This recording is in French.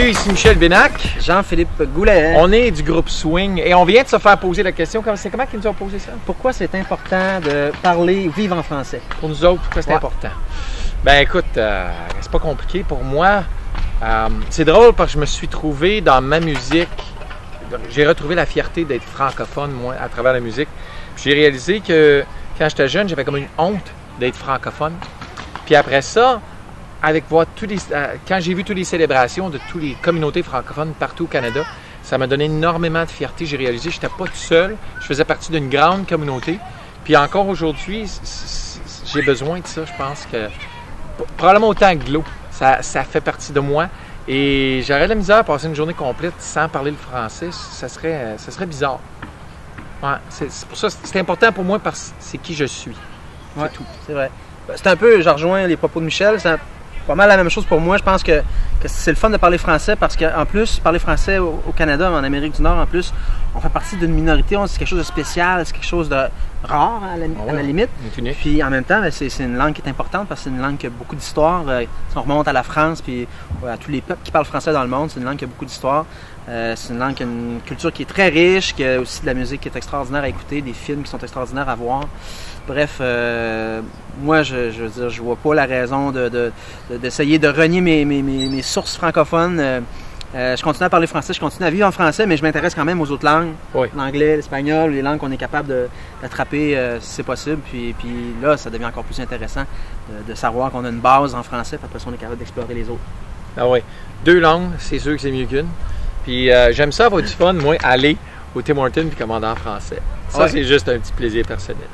ici Michel Bénac. Jean-Philippe Goulet. On est du groupe Swing et on vient de se faire poser la question. C'est comment qu'ils nous ont posé ça? Pourquoi c'est important de parler, vivre en français? Pour nous autres, pourquoi c'est important? Ben écoute, c'est pas compliqué. Pour moi, c'est drôle parce que je me suis trouvé dans ma musique, j'ai retrouvé la fierté d'être francophone, moi, à travers la musique. J'ai réalisé que quand j'étais jeune, j'avais comme une honte d'être francophone. Puis après ça, quand j'ai vu toutes les célébrations de toutes les communautés francophones partout au Canada, ça m'a donné énormément de fierté. J'ai réalisé que je n'étais pas tout seul, je faisais partie d'une grande communauté. Puis encore aujourd'hui, j'ai besoin de ça. Je pense que probablement autant que Glo, ça fait partie de moi. Et j'aurais de la misère à passer une journée complète sans parler le français. Ça serait bizarre. Ouais, c'est pour ça que c'est important pour moi parce que c'est qui je suis. C'est tout. C'est vrai. C'est un peu, je rejoins les propos de Michel, c'est pas mal la même chose pour moi. Je pense que c'est le fun de parler français parce qu'en plus, parler français au Canada, en Amérique du Nord, en plus, on fait partie d'une minorité, c'est quelque chose de spécial, c'est quelque chose de rare à la limite. Puis en même temps, c'est une langue qui est importante parce que c'est une langue qui a beaucoup d'histoire. Si on remonte à la France, puis à tous les peuples qui parlent français dans le monde, c'est une langue qui a beaucoup d'histoire. C'est une langue qui a une culture qui est très riche, qui a aussi de la musique qui est extraordinaire à écouter, des films qui sont extraordinaires à voir. Bref, moi, je veux dire, je vois pas la raison d'essayer de renier mes sources francophones. Je continue à parler français, je continue à vivre en français, mais je m'intéresse quand même aux autres langues, l'anglais, l'espagnol, les langues qu'on est capable d'attraper si c'est possible. Puis là, ça devient encore plus intéressant de savoir qu'on a une base en français, puis après ça, on est capable d'explorer les autres. Ah oui, 2 langues, c'est sûr que c'est mieux qu'une. Puis j'aime ça avoir du fun, moi, aller au Tim Hortons puis commander en français. Ça, c'est juste un petit plaisir personnel.